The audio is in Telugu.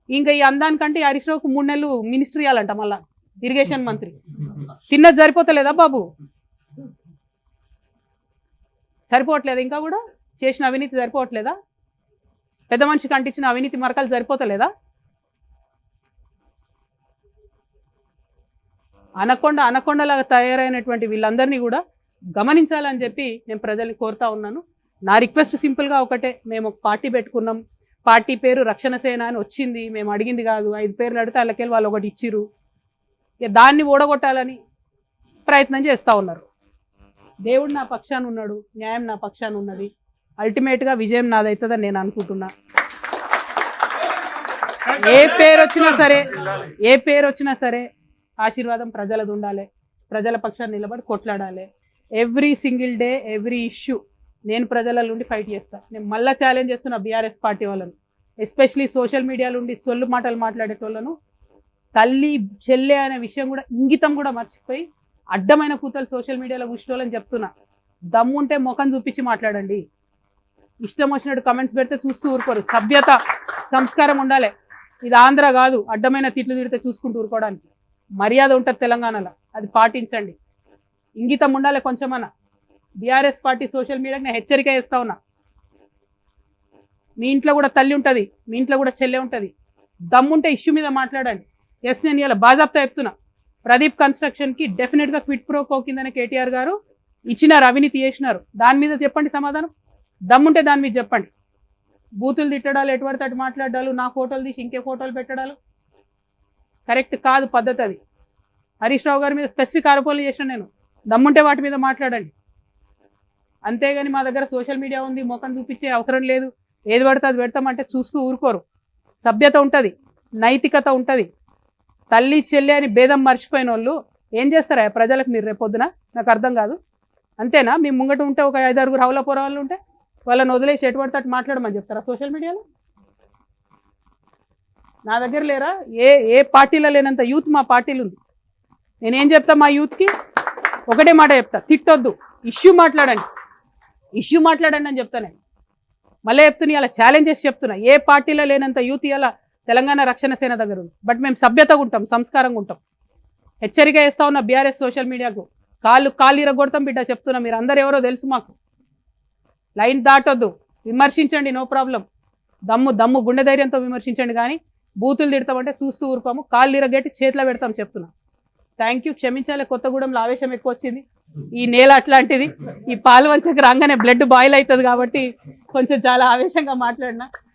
ఇంకా ఈ అందానికంటే హరీష్ రావుకు 3 నెలలు మినిస్ట్రీ ఇవ్వాలంట మళ్ళా ఇరిగేషన్ మంత్రి. తిన్నది సరిపోతలేదా బాబు? సరిపోవట్లేదా? ఇంకా కూడా చేసిన అవినీతి సరిపోవట్లేదా? పెద్ద మనిషికి అంటించిన అవినీతి మరకలు సరిపోతలేదా? అనకొండలాగా తయారైనటువంటి వీళ్ళందరినీ కూడా గమనించాలని చెప్పి నేను ప్రజల్ని కోరుతా ఉన్నాను. నా రిక్వెస్ట్ సింపుల్గా ఒకటే, మేము ఒక పార్టీ పెట్టుకున్నాం, పార్టీ పేరు రక్షణ సేన అని వచ్చింది, మేము అడిగింది కాదు. 5 పేర్లు అడిగితే వాళ్ళకెళ్ళి వాళ్ళు ఒకటి ఇచ్చిర్రు. ఇక దాన్ని ఓడగొట్టాలని ప్రయత్నం చేస్తూ ఉన్నారు. దేవుడు నా పక్షాన ఉన్నాడు, న్యాయం నా పక్షాన ఉన్నది. అల్టిమేట్గా విజయం నాదవుతుందని నేను అనుకుంటున్నా. ఏ పేరు వచ్చినా సరే ఆశీర్వాదం ప్రజలది ఉండాలి. ప్రజల పక్షాన్ని నిలబడి కొట్లాడాలి. Every single day, every issue నేను ప్రజల నుండి ఫైట్ చేస్తాను. నేను మళ్ళీ ఛాలెంజ్ చేస్తున్నా బీఆర్ఎస్ పార్టీ వాళ్ళను, ఎస్పెషలీ సోషల్ మీడియా నుండి సొల్లు మాటలు మాట్లాడేటోళ్ళను. తల్లి చెల్లె అనే విషయం కూడా ఇంగితం కూడా మర్చిపోయి అడ్డమైన కూతలు సోషల్ మీడియాలో కూర్చోవాలని చెప్తున్నా. దమ్ముంటే ముఖం చూపించి మాట్లాడండి. ఇష్టం వచ్చినట్టు కమెంట్స్ పెడితే చూస్తూ ఊరుకోరు. సభ్యత సంస్కారం ఉండాలి. ఇది ఆంధ్ర కాదు, అడ్డమైన తిట్లు తిడితే చూసుకుంటూ ఊరుకోవడానికి. మర్యాద ఉంటుంది తెలంగాణలో, అది పాటించండి. ఇంగితం ఉండాలి కొంచెమన్నా. బీఆర్ఎస్ పార్టీ సోషల్ మీడియాకి నేను హెచ్చరిక చేస్తా ఉన్నా. మీ ఇంట్లో కూడా తల్లి ఉంటుంది, మీ ఇంట్లో కూడా చెల్లె ఉంటుంది. దమ్ముంటే ఇష్యూ మీద మాట్లాడండి. ఎస్, నేను ఇలా బాజాప్తా చెప్తున్నా. ప్రదీప్ కన్స్ట్రక్షన్కి డెఫినెట్గా క్విట్ ప్రో కో కిందనే కేటీఆర్ గారు ఇచ్చినారు, అవినీతి చేసినారు. దాని మీద చెప్పండి సమాధానం. దమ్ముంటే దాని మీద చెప్పండి. బూతులు తిట్టడాలు, ఎటువంటి అటు మాట్లాడాలు, నా ఫోటోలు తీసి ఇంకే ఫోటోలు పెట్టడాలు కరెక్ట్ కాదు, పద్ధతి అది. హరీష్ రావు గారి మీద స్పెసిఫిక్ ఆరోపణలు చేసిన నేను. దమ్ముంటే వాటి మీద మాట్లాడండి. అంతేగాని మా దగ్గర సోషల్ మీడియా ఉంది, ముఖం చూపించే అవసరం లేదు, ఏది పడితే అది పెడతామంటే చూస్తూ ఊరుకోరు. సభ్యత ఉంటుంది, నైతికత ఉంటుంది. తల్లి చెల్లి అని భేదం మర్చిపోయిన వాళ్ళు ఏం చేస్తారా ప్రజలకు? మీరు రేపొద్దున నాకు అర్థం కాదు. అంతేనా? మీ ముంగట ఉంటే ఒక 5-6 హౌలపోర వాళ్ళు ఉంటే వాళ్ళని వదిలేసి ఎటు పడితే అటు మాట్లాడమని చెప్తారా సోషల్ మీడియాలో? నా దగ్గర లేరా? ఏ పార్టీలో లేనంత యూత్ మా పార్టీలు ఉంది. నేనేం చెప్తా మా యూత్కి? ఒకటే మాట చెప్తా, తిట్టొద్దు, ఇష్యూ మాట్లాడండి. ఇష్యూ మాట్లాడండి అని చెప్తా నేను. మళ్ళీ చెప్తున్నా, ఇలా ఛాలెంజ్ చేసి చెప్తున్నా, ఏ పార్టీలో లేనంత యూత్ ఇలా తెలంగాణ రక్షణ సేన దగ్గర ఉంది. బట్ మేము సభ్యతగా ఉంటాం, సంస్కారంగా ఉంటాం. హెచ్చరిక చేస్తా ఉన్న బీఆర్ఎస్ సోషల్ మీడియాకు, కాళ్ళు ఇరగొడతాం బిడ్డ చెప్తున్నా. మీరు అందరు ఎవరో తెలుసు మాకు. లైన్ దాటొద్దు, విమర్శించండి, నో ప్రాబ్లం. దమ్ము గుండె ధైర్యంతో విమర్శించండి. కానీ బూతులు తిడతామంటే చూస్తూ ఊరుకోము, కాళ్ళు ఇరగట్టి చేతిలో పెడతాం చెప్తున్నా. థ్యాంక్ యూ, క్షమించాలి. కొత్తగూడెంలో ఆవేశం ఎక్కువ వచ్చింది. ఈ నేల అట్లాంటిది. ఈ పాలు వంచకి రాగానే బ్లడ్ బాయిల్ అవుతుంది కాబట్టి కొంచెం చాలా ఆవేశంగా మాట్లాడినా.